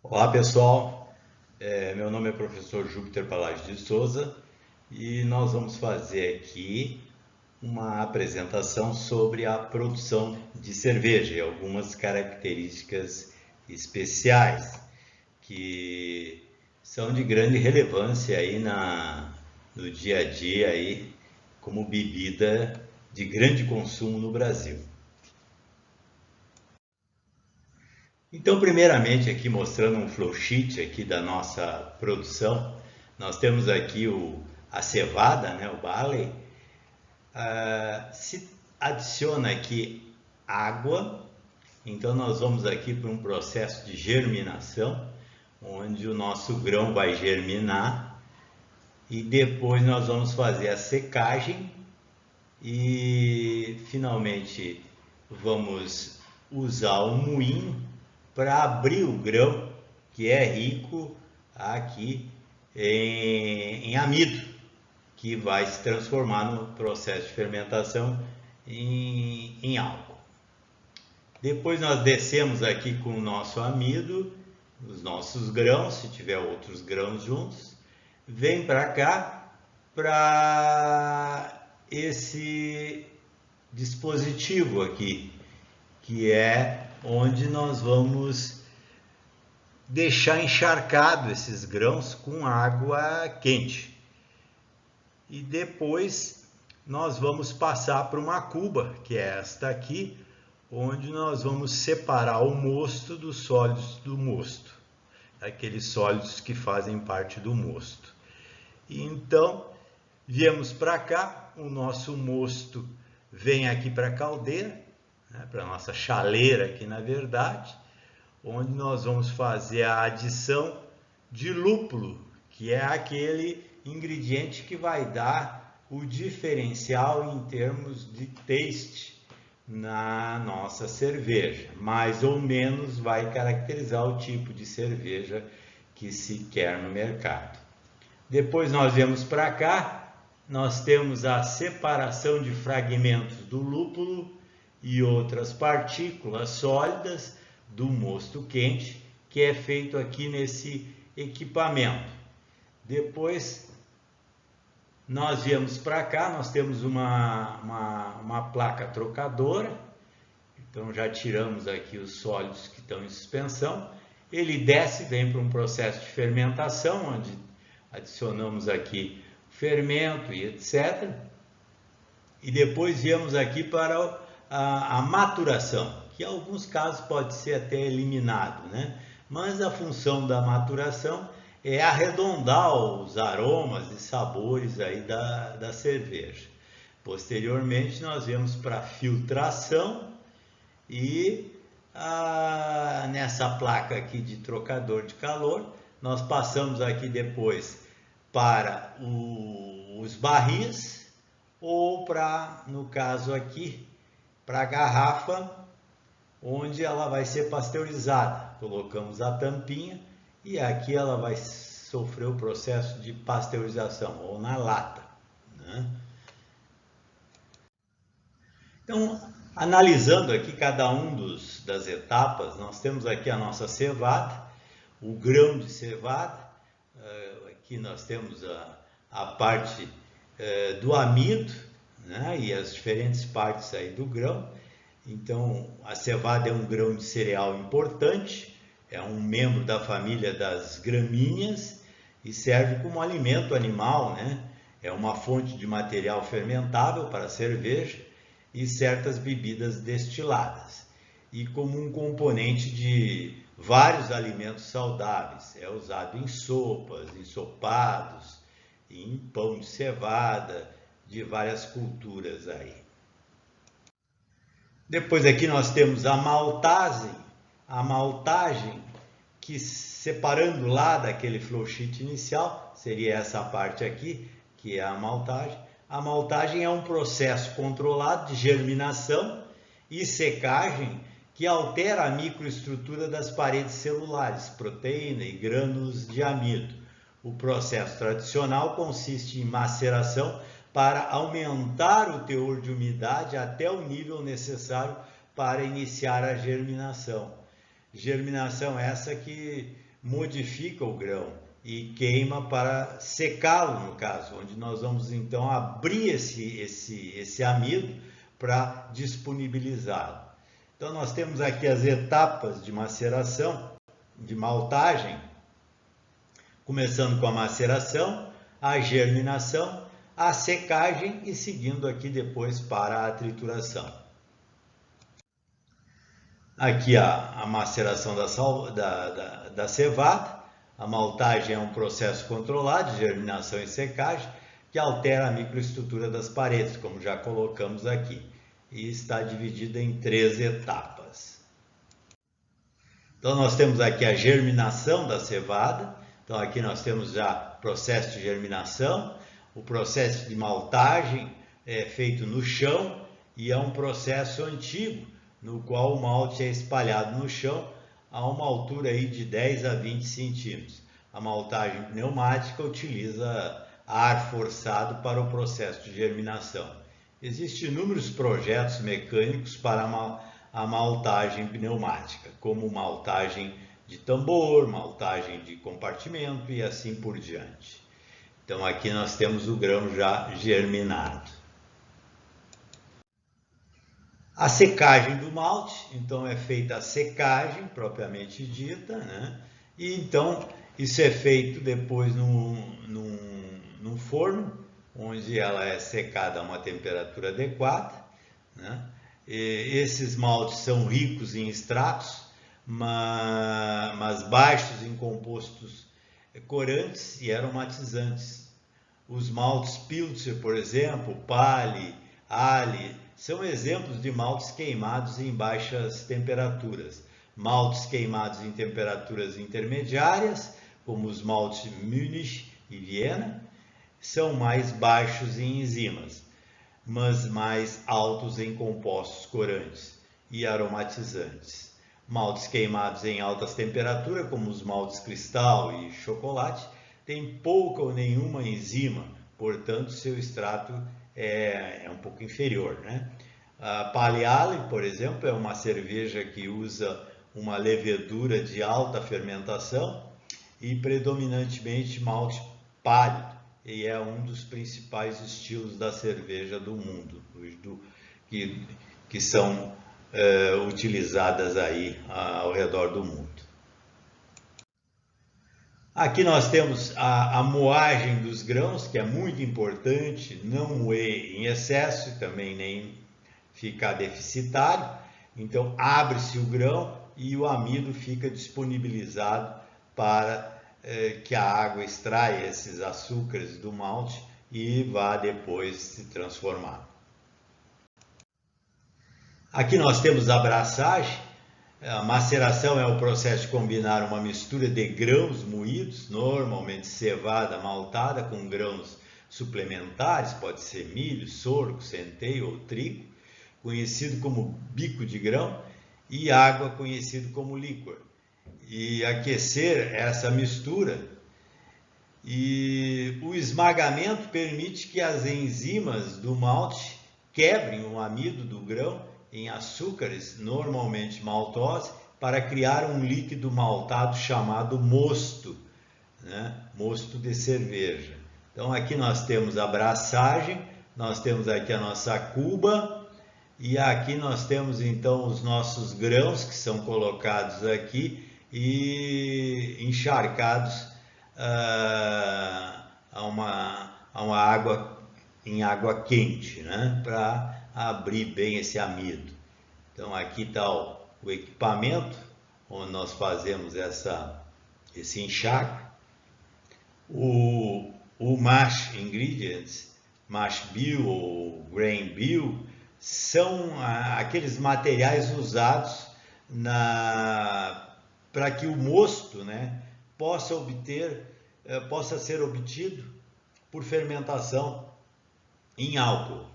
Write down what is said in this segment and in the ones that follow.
Olá pessoal, meu nome é professor Júpiter Palage de Souza e nós vamos fazer aqui uma apresentação sobre a produção de cerveja e algumas características especiais que são de grande relevância aí no dia a dia aí, como bebida de grande consumo no Brasil. Então, primeiramente, aqui mostrando um flowsheet aqui da nossa produção, nós temos aqui a cevada, né, o barley. Se adiciona aqui água, então nós vamos aqui para um processo de germinação, onde o nosso grão vai germinar e depois nós vamos fazer a secagem e finalmente vamos usar o moinho para abrir o grão, que é rico aqui em amido, que vai se transformar no processo de fermentação em álcool. Depois nós descemos aqui com o nosso amido, os nossos grãos, se tiver outros grãos juntos, vem para cá para esse dispositivo aqui, que é onde nós vamos deixar encharcado esses grãos com água quente. E depois nós vamos passar para uma cuba, que é esta aqui, onde nós vamos separar o mosto dos sólidos do mosto, aqueles sólidos que fazem parte do mosto. E então, viemos para cá, o nosso mosto vem aqui para a caldeira, né, para a nossa chaleira aqui na verdade, onde nós vamos fazer a adição de lúpulo, que é aquele ingrediente que vai dar o diferencial em termos de taste na nossa cerveja, mais ou menos vai caracterizar o tipo de cerveja que se quer no mercado. Depois nós viemos para cá, nós temos a separação de fragmentos do lúpulo e outras partículas sólidas do mosto quente, que é feito aqui nesse equipamento. Depois nós viemos para cá, nós temos uma placa trocadora, então já tiramos aqui os sólidos que estão em suspensão. Ele desce, vem para um processo de fermentação, onde adicionamos aqui fermento e etc. E depois viemos aqui para a maturação, que em alguns casos pode ser até eliminado, né? Mas a função da maturação é arredondar os aromas e sabores aí da cerveja. Posteriormente nós viemos para a filtração e nessa placa aqui de trocador de calor, nós passamos aqui depois para os barris ou para, no caso aqui, para a garrafa, onde ela vai ser pasteurizada. Colocamos a tampinha e aqui ela vai sofrer o processo de pasteurização, ou na lata, né? Então, analisando aqui cada um das etapas, nós temos aqui a nossa cevada, o grão de cevada, aqui nós temos a parte do amido, né, e as diferentes partes aí do grão. Então, a cevada é um grão de cereal importante, é um membro da família das gramíneas e serve como alimento animal, né? É uma fonte de material fermentável para a cerveja e certas bebidas destiladas. E como um componente de vários alimentos saudáveis. É usado em sopas, ensopados, em pão de cevada, de várias culturas aí. Depois aqui nós temos a maltagem, que separando lá daquele flowsheet inicial, seria essa parte aqui, que é a maltagem. A maltagem é um processo controlado de germinação e secagem que altera a microestrutura das paredes celulares, proteína e grânulos de amido. O processo tradicional consiste em maceração para aumentar o teor de umidade até o nível necessário para iniciar a germinação. Germinação essa que modifica o grão e queima para secá-lo, no caso, onde nós vamos então abrir esse amido para disponibilizá-lo. Então nós temos aqui as etapas de maceração, de maltagem, começando com a maceração, a germinação, a secagem e seguindo aqui depois para a trituração. Aqui a maceração da cevada. A maltagem é um processo controlado de germinação e secagem que altera a microestrutura das paredes, como já colocamos aqui, e está dividida em 3 etapas. Então nós temos aqui a germinação da cevada. Então aqui nós temos já o processo de germinação, o processo de maltagem é feito no chão e é um processo antigo, no qual o malte é espalhado no chão a uma altura aí de 10 a 20 centímetros. A maltagem pneumática utiliza ar forçado para o processo de germinação. Existem inúmeros projetos mecânicos para a maltagem pneumática, como maltagem de tambor, maltagem de compartimento e assim por diante. Então aqui nós temos o grão já germinado. A secagem do malte, então é feita a secagem propriamente dita, né? E então isso é feito depois num forno, onde ela é secada a uma temperatura adequada, né? E esses maltes são ricos em extratos, mas baixos em compostos corantes e aromatizantes. Os maltes Pilcher, por exemplo, Pale, Ale, são exemplos de maltes queimados em baixas temperaturas. Maltes queimados em temperaturas intermediárias, como os maltes Munich e Viena, são mais baixos em enzimas, mas mais altos em compostos corantes e aromatizantes. Maltes queimados em altas temperaturas, como os maltes cristal e chocolate, têm pouca ou nenhuma enzima, portanto seu extrato é um pouco inferior, né? A Pale Ale, por exemplo, é uma cerveja que usa uma levedura de alta fermentação e predominantemente malte pálido, e é um dos principais estilos da cerveja do mundo, que são utilizadas aí ao redor do mundo. Aqui nós temos a moagem dos grãos, que é muito importante, não moer em excesso e também nem ficar deficitário. Então abre-se o grão e o amido fica disponibilizado para que a água extraia esses açúcares do malte e vá depois se transformar. Aqui nós temos a braçagem. A maceração é o processo de combinar uma mistura de grãos moídos, normalmente cevada maltada, com grãos suplementares, pode ser milho, sorgo, centeio ou trigo, conhecido como bico de grão, e água, conhecido como líquor. E aquecer essa mistura, e o esmagamento permite que as enzimas do malte quebrem o amido do grão em açúcares, normalmente maltose, para criar um líquido maltado chamado mosto, né? Mosto de cerveja. Então aqui nós temos a braçagem, nós temos aqui a nossa cuba, e aqui nós temos então os nossos grãos que são colocados aqui e encharcados a uma água, em água quente, né? Para abrir bem esse amido. Então aqui está o equipamento onde nós fazemos esse enxague. O mash ingredients, mash bill ou grain bill, são aqueles materiais usados para que o mosto, né, possa ser obtido por fermentação em álcool.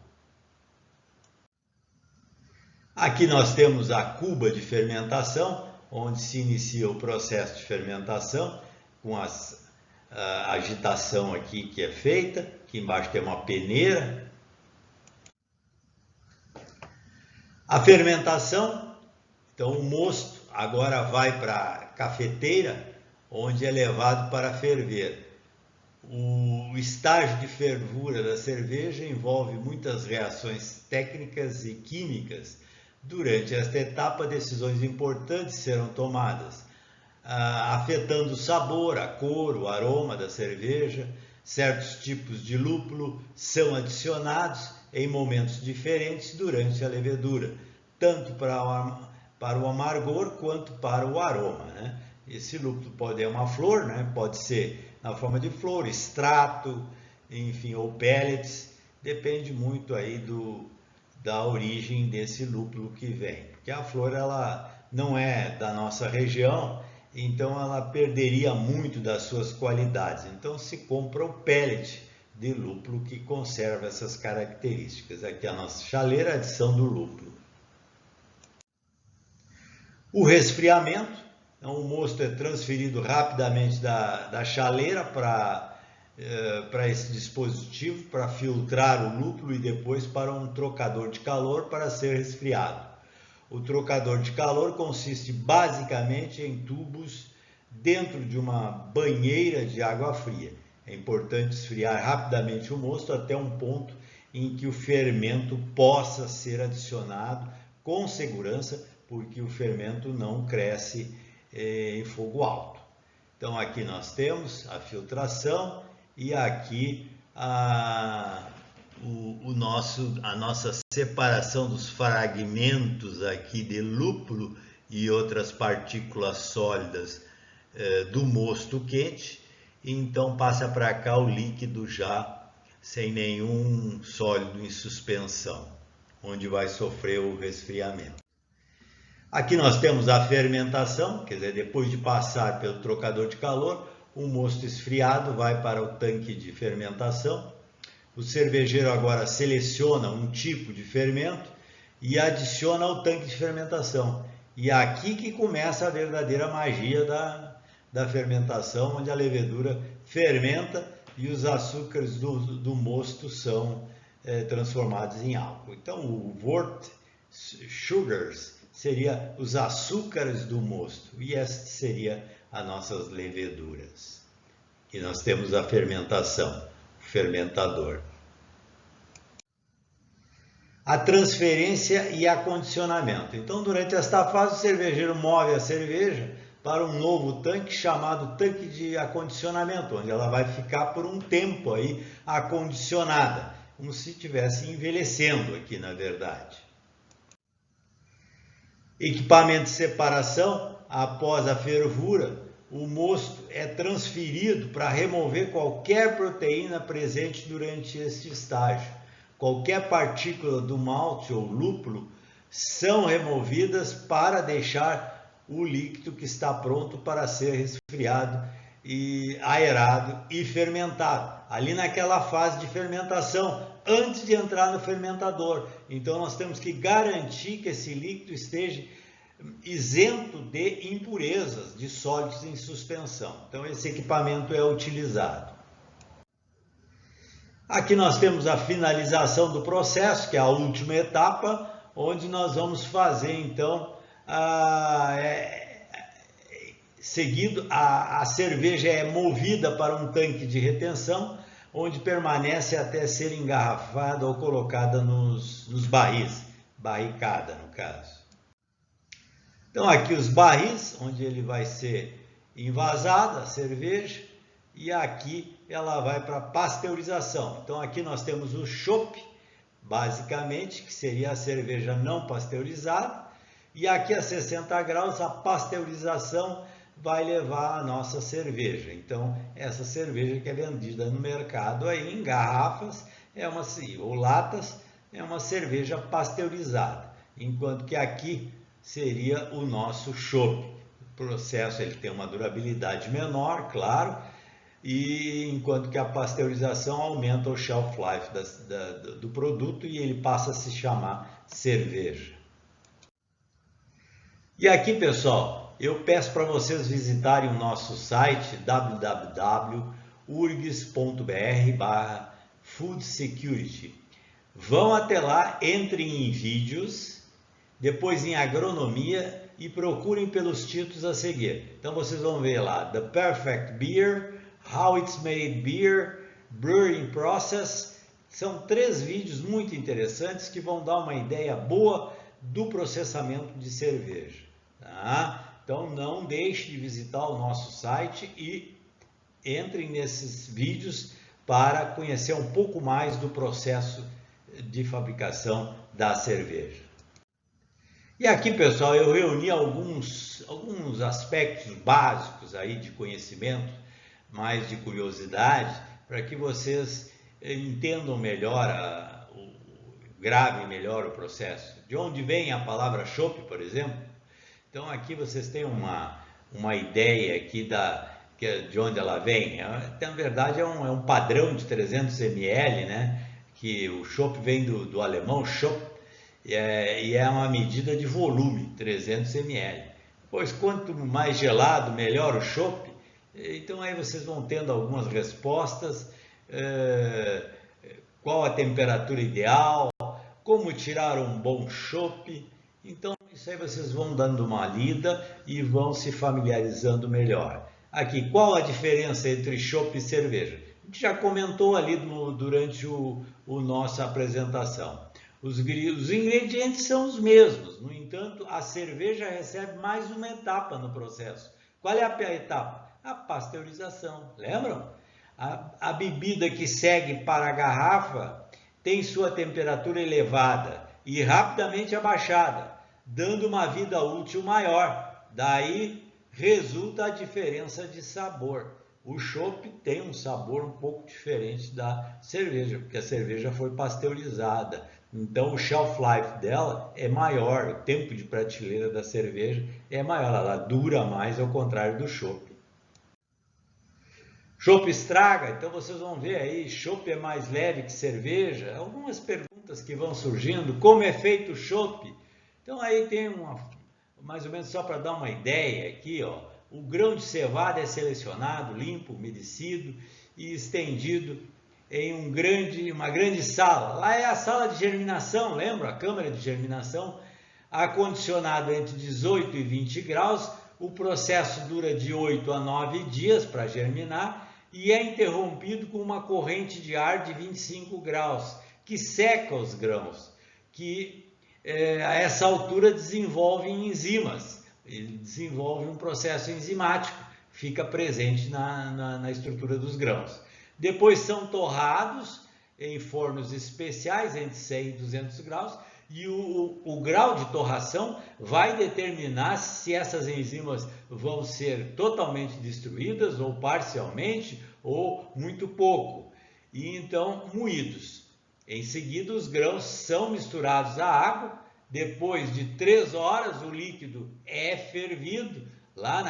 Aqui nós temos a cuba de fermentação, onde se inicia o processo de fermentação, com a agitação aqui que é feita. Aqui embaixo tem uma peneira. A fermentação, então o mosto agora vai para a cafeteira, onde é levado para ferver. O estágio de fervura da cerveja envolve muitas reações técnicas e químicas. Durante esta etapa, decisões importantes serão tomadas, afetando o sabor, a cor, o aroma da cerveja. Certos tipos de lúpulo são adicionados em momentos diferentes durante a levedura, tanto para o amargor quanto para o aroma, né? Esse lúpulo pode ser uma flor, né? Pode ser na forma de flor, extrato, enfim, ou pellets, depende muito aí da origem desse lúpulo que vem. Porque a flor ela não é da nossa região, então ela perderia muito das suas qualidades. Então se compra o pellet de lúpulo que conserva essas características. Aqui a nossa chaleira, adição do lúpulo. O resfriamento, então o mosto é transferido rapidamente da chaleira para esse dispositivo, para filtrar o lúpulo e depois para um trocador de calor para ser resfriado. O trocador de calor consiste basicamente em tubos dentro de uma banheira de água fria. É importante esfriar rapidamente o mosto até um ponto em que o fermento possa ser adicionado com segurança, porque o fermento não cresce em fogo alto. Então aqui nós temos a filtração e aqui a nossa separação dos fragmentos aqui de lúpulo e outras partículas sólidas do mosto quente. Então passa para cá o líquido já sem nenhum sólido em suspensão, onde vai sofrer o resfriamento. Aqui nós temos a fermentação, quer dizer, depois de passar pelo trocador de calor, o mosto esfriado vai para o tanque de fermentação. O cervejeiro agora seleciona um tipo de fermento e adiciona ao tanque de fermentação. E é aqui que começa a verdadeira magia da fermentação, onde a levedura fermenta e os açúcares do mosto são transformados em álcool. Então, o wort sugars seria os açúcares do mosto, e esta seria as nossas leveduras. E nós temos a fermentação, o fermentador. A transferência e acondicionamento. Então, durante esta fase, o cervejeiro move a cerveja para um novo tanque chamado tanque de acondicionamento, onde ela vai ficar por um tempo aí acondicionada, como se estivesse envelhecendo aqui, na verdade. Equipamento de separação. Após a fervura, o mosto é transferido para remover qualquer proteína presente durante este estágio. Qualquer partícula do malte ou lúpulo são removidas para deixar o líquido que está pronto para ser resfriado e aerado e fermentado. Ali naquela fase de fermentação, antes de entrar no fermentador. Então nós temos que garantir que esse líquido esteja isento de impurezas, de sólidos em suspensão. Então esse equipamento é utilizado. Aqui nós temos a finalização do processo, que é a última etapa, onde nós vamos fazer então seguido a cerveja é movida para um tanque de retenção, onde permanece até ser engarrafada ou colocada nos barris, barricada no caso. Então aqui os barris, onde ele vai ser envasada a cerveja, e aqui ela vai para pasteurização. Então aqui nós temos o chopp, basicamente, que seria a cerveja não pasteurizada, e aqui a 60 graus a pasteurização vai levar a nossa cerveja. Então essa cerveja que é vendida no mercado aí em garrafas ou latas é uma cerveja pasteurizada, enquanto que aqui seria o nosso chopp. O processo ele tem uma durabilidade menor, claro, e enquanto que a pasteurização aumenta o shelf life do produto e ele passa a se chamar cerveja. E aqui, pessoal, eu peço para vocês visitarem o nosso site www.urgs.br/foodsecurity. Vão até lá, entrem em vídeos, depois em agronomia e procurem pelos títulos a seguir. Então vocês vão ver lá, The Perfect Beer, How It's Made Beer, Brewing Process. São 3 vídeos muito interessantes que vão dar uma ideia boa do processamento de cerveja. Tá? Então não deixe de visitar o nosso site e entrem nesses vídeos para conhecer um pouco mais do processo de fabricação da cerveja. E aqui, pessoal, eu reuni alguns aspectos básicos aí de conhecimento, mais de curiosidade, para que vocês entendam melhor, gravem melhor o processo. De onde vem a palavra chopp, por exemplo? Então aqui vocês têm uma ideia aqui de onde ela vem. Na verdade é um padrão de 300 ml, né? Que o chopp vem do alemão chopp, e é uma medida de volume, 300 ml. Pois quanto mais gelado, melhor o chopp. Então aí vocês vão tendo algumas respostas, qual a temperatura ideal, como tirar um bom chopp. Então isso aí vocês vão dando uma lida e vão se familiarizando melhor. Aqui, qual a diferença entre chopp e cerveja? A gente já comentou ali durante a nossa apresentação. Os ingredientes são os mesmos, no entanto, a cerveja recebe mais uma etapa no processo. Qual é a etapa? A pasteurização. Lembram? A bebida que segue para a garrafa tem sua temperatura elevada e rapidamente abaixada, dando uma vida útil maior. Daí resulta a diferença de sabor. O chopp tem um sabor um pouco diferente da cerveja, porque a cerveja foi pasteurizada. Então o shelf life dela é maior, o tempo de prateleira da cerveja é maior, ela dura mais ao contrário do chopp. Chopp estraga, então vocês vão ver aí, chopp é mais leve que cerveja. Algumas perguntas que vão surgindo, como é feito o chopp? Então aí tem mais ou menos só para dar uma ideia aqui, ó, o grão de cevada é selecionado, limpo, umedecido e estendido em uma grande sala. Lá é a sala de germinação, lembra? A câmara de germinação, acondicionado entre 18 e 20 graus. O processo dura de 8 a 9 dias para germinar e é interrompido com uma corrente de ar de 25 graus, que seca os grãos, que a essa altura desenvolvem enzimas, ele desenvolve um processo enzimático, fica presente na estrutura dos grãos. Depois são torrados em fornos especiais entre 100 e 200 graus e o grau de torração vai determinar se essas enzimas vão ser totalmente destruídas ou parcialmente ou muito pouco. E então moídos. Em seguida os grãos são misturados à água. Depois de 3 horas o líquido é fervido lá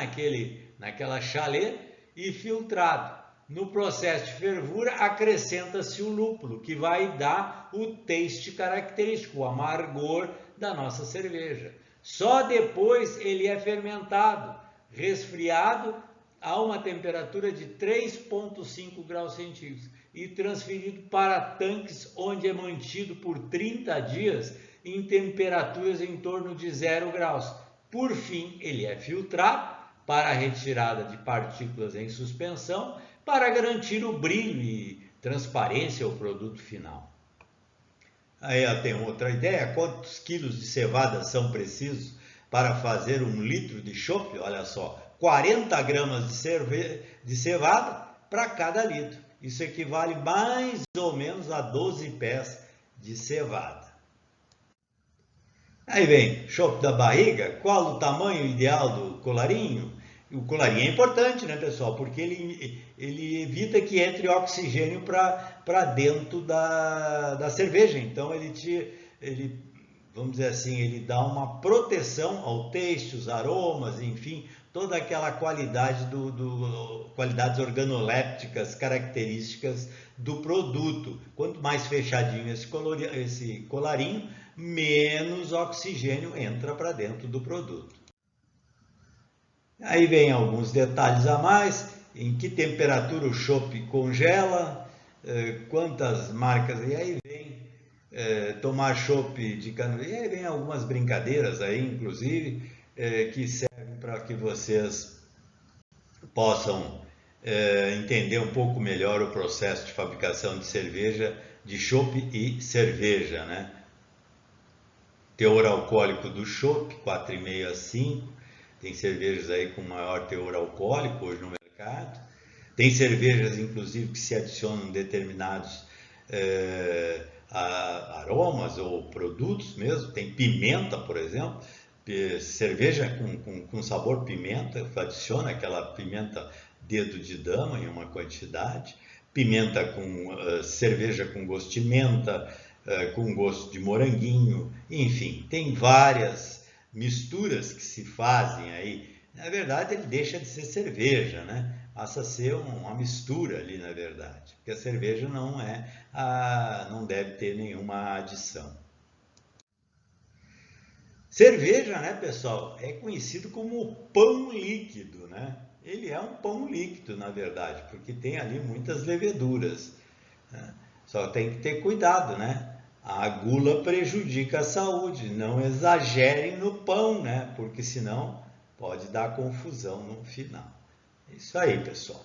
naquela chalé e filtrado. No processo de fervura acrescenta-se o lúpulo, que vai dar o taste característico, o amargor da nossa cerveja. Só depois ele é fermentado, resfriado a uma temperatura de 3,5 graus centígrados e transferido para tanques onde é mantido por 30 dias em temperaturas em torno de 0 graus. Por fim, ele é filtrado para a retirada de partículas em suspensão, para garantir o brilho e transparência ao produto final. Aí tem outra ideia, quantos quilos de cevada são precisos para fazer 1 litro de chopp? Olha só, 40 gramas de cevada para cada litro. Isso equivale mais ou menos a 12 pés de cevada. Aí vem, chopp da barriga, qual o tamanho ideal do colarinho? O colarinho é importante, né, pessoal? Porque ele evita que entre oxigênio para dentro da cerveja. Então vamos dizer assim, ele dá uma proteção ao taste, os aromas, enfim, toda aquela qualidade qualidades organolépticas características do produto. Quanto mais fechadinho esse colarinho, menos oxigênio entra para dentro do produto. Aí vem alguns detalhes a mais, em que temperatura o chopp congela, quantas marcas, e aí vem tomar chopp de cana, e aí vem algumas brincadeiras aí, inclusive, que servem para que vocês possam entender um pouco melhor o processo de fabricação de cerveja, de chopp e cerveja, né? Teor alcoólico do chopp, 4,5 a 5. Tem cervejas aí com maior teor alcoólico hoje no mercado. Tem cervejas, inclusive, que se adicionam determinados aromas ou produtos mesmo. Tem pimenta, por exemplo. Cerveja com sabor pimenta, adiciona aquela pimenta dedo de dama em uma quantidade. Pimenta com cerveja com gosto de menta, com gosto de moranguinho. Enfim, tem várias misturas que se fazem aí. Na verdade, ele deixa de ser cerveja, né? Passa a ser uma mistura ali, na verdade, porque a cerveja não deve ter nenhuma adição. Cerveja, né, pessoal, é conhecido como pão líquido, né? Ele é um pão líquido, na verdade, porque tem ali muitas leveduras, né? Só tem que ter cuidado, né? A gula prejudica a saúde, não exagerem no pão, né? Porque senão pode dar confusão no final. É isso aí, pessoal.